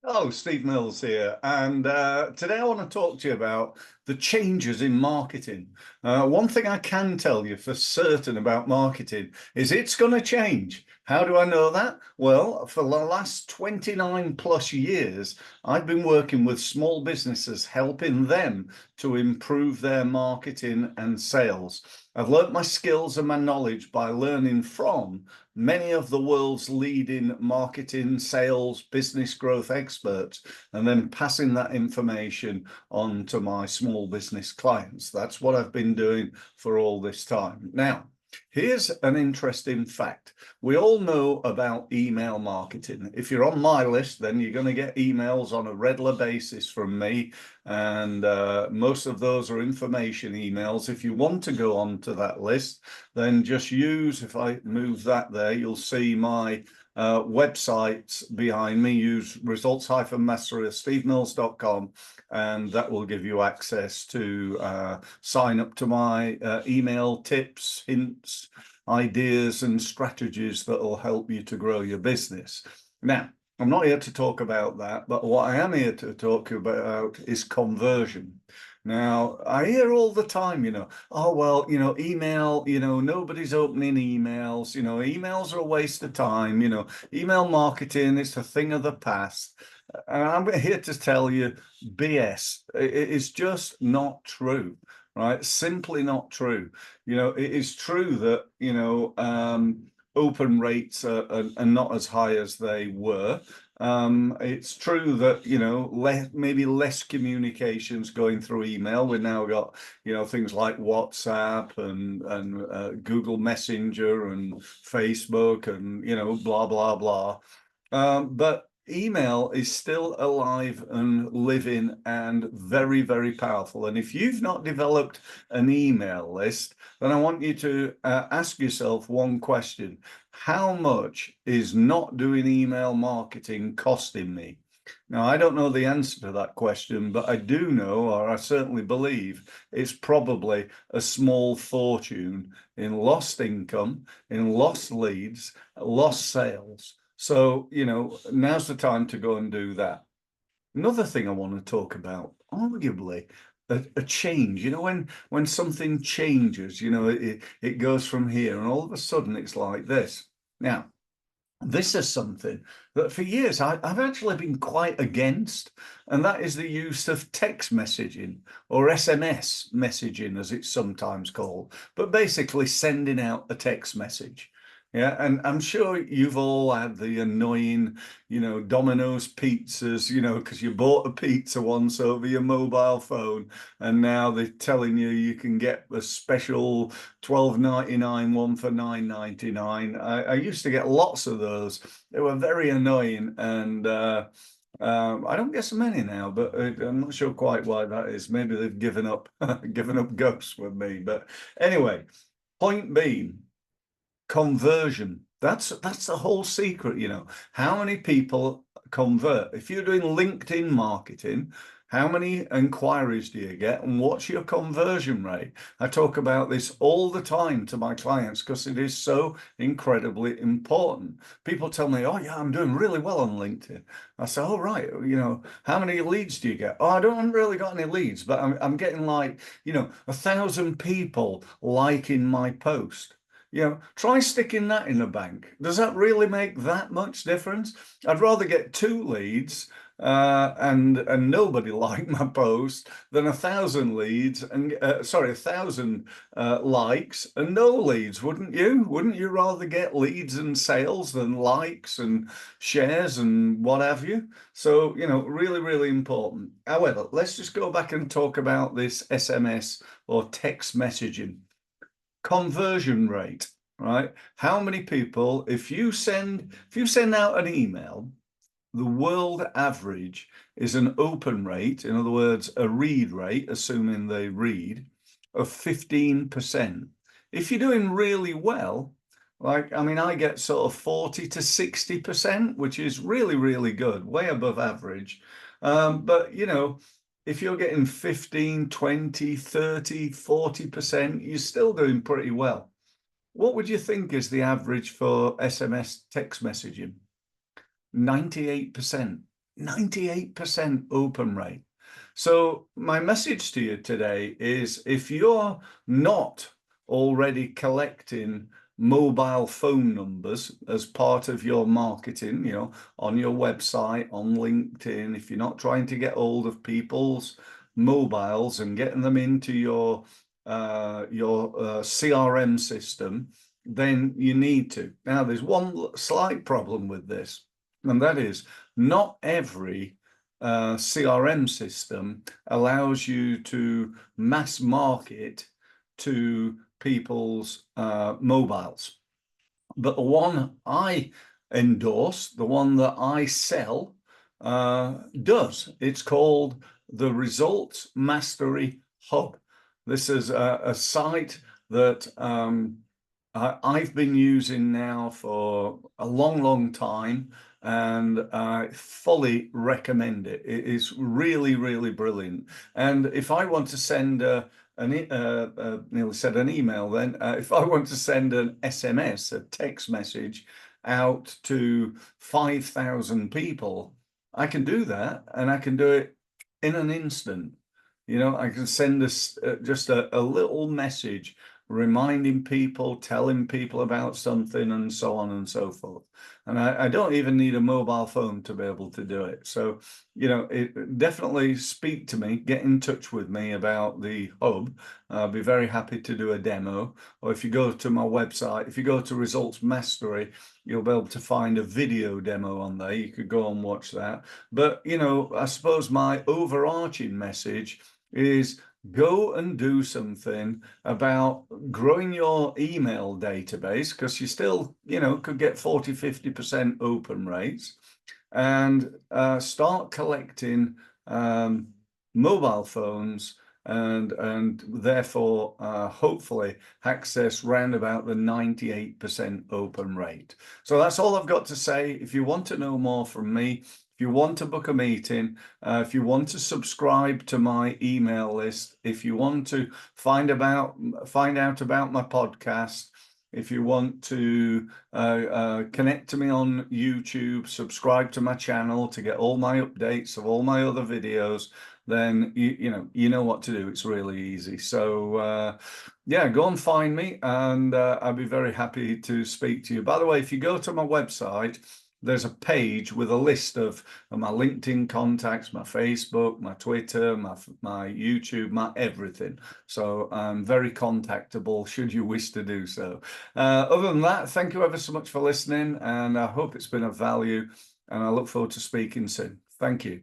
Oh, Steve Mills here, and today I want to talk to you about the changes in marketing. One thing I can tell you for certain about marketing is it's going to change. How do I know that? Well, for the last 29 plus years, I've been working with small businesses, helping them to improve their marketing and sales. I've learnt my skills and my knowledge by learning from many of the world's leading marketing, sales, business growth experts, and then passing that information on to my small business clients. That's what I've been doing for all this time. Now, here's an interesting fact. We all know about email marketing. If you're on my list, then you're going to get emails on a regular basis from me. And most of those are information emails. If you want to go on to that list, then just use, if I move that there, you'll see my websites behind me. Use results-mastery of stevemills.com, and that will give you access to sign up to my email tips, hints, ideas, and strategies that will help you to grow your business. Now, I'm not here to talk about that, but what I am here to talk about is conversion. Now, I hear all the time, oh, well, email, nobody's opening emails, emails are a waste of time, email marketing, it's a thing of the past. And I'm here to tell you BS. It is just not true, right? Simply not true. It is true that, open rates are not as high as they were. It's true that, maybe less communications going through email. We've now got, things like WhatsApp and Google Messenger and Facebook and, blah, blah, blah. But email is still alive and living and very, very powerful. And if you've not developed an email list, then I want you to ask yourself one question. How much is not doing email marketing costing me? Now, I don't know the answer to that question, but I do know, or I certainly believe, it's probably a small fortune in lost income, in lost leads, lost sales. So, now's the time to go and do that. Another thing I want to talk about, arguably, a change. When something changes, it goes from here, and all of a sudden it's like this. Now, this is something that for years I've actually been quite against, and that is the use of text messaging, or SMS messaging, as it's sometimes called, but basically sending out a text message. Yeah, and I'm sure you've all had the annoying, Domino's pizzas, because you bought a pizza once over your mobile phone, and now they're telling you can get a special $12.99 one for $9.99. I used to get lots of those. They were very annoying, and I don't get so many now, but I'm not sure quite why that is. Maybe they've given up, given up ghosts with me. But anyway, point being, conversion. That's the whole secret, how many people convert. If you're doing LinkedIn marketing, how many inquiries do you get, and what's your conversion rate? I talk about this all the time to my clients because it is so incredibly important. People tell me, oh yeah, I'm doing really well on LinkedIn. I say, oh right, how many leads do you get? Oh, I haven't really got any leads, but I'm getting like, 1,000 people liking my post. Try sticking that in a bank. Does that really make that much difference? I'd rather get 2 leads and nobody like my post than 1,000 leads and 1,000 likes and no leads, wouldn't you? Wouldn't you rather get leads and sales than likes and shares and what have you? So, really, really important. However, let's just go back and talk about this SMS or text messaging. Conversion rate, right? How many people, if you send out an email, the world average is an open rate, in other words, a read rate, assuming they read, of 15%. If you're doing really well, I get sort of 40 to 60%, which is really, really good, way above average. But, if you're getting 15, 20, 30, 40%, you're still doing pretty well. What would you think is the average for SMS text messaging? 98%. 98% open rate. So my message to you today is, if you're not already collecting mobile phone numbers as part of your marketing, on your website, on LinkedIn, if you're not trying to get hold of people's mobiles and getting them into your CRM system, then you need to. Now, there's one slight problem with this, and that is not every CRM system allows you to mass market to people's mobiles. But the one I endorse, the one that I sell, does. It's called the Results Mastery Hub. This is a site that I've been using now for a long, long time, and I fully recommend it. It is really, really brilliant. And if I want to send nearly said an email then, if I want to send an SMS, a text message, out to 5,000 people, I can do that, and I can do it in an instant. I can send this just a little message reminding people, telling people about something, and so on and so forth. And I don't even need a mobile phone to be able to do it. So, definitely speak to me, get in touch with me about the hub. I'll be very happy to do a demo. Or if you go to my website, if you go to Results Mastery, you'll be able to find a video demo on there. You could go and watch that. But, I suppose my overarching message is, go and do something about growing your email database, because you still, could get 40-50% open rates, and start collecting mobile phones, and therefore hopefully access round about the 98% open rate. So that's all I've got to say. If you want to know more from me, if you want to book a meeting, if you want to subscribe to my email list, if you want to find out about my podcast, if you want to connect to me on YouTube, subscribe to my channel to get all my updates of all my other videos, then you know what to do. It's really easy. So yeah, go and find me, and I'll be very happy to speak to you. By the way, if you go to my website, there's a page with a list of my LinkedIn contacts, my Facebook, my Twitter, my YouTube, my everything. So I'm very contactable should you wish to do so. Other than that, thank you ever so much for listening, and I hope it's been of value, and I look forward to speaking soon. Thank you.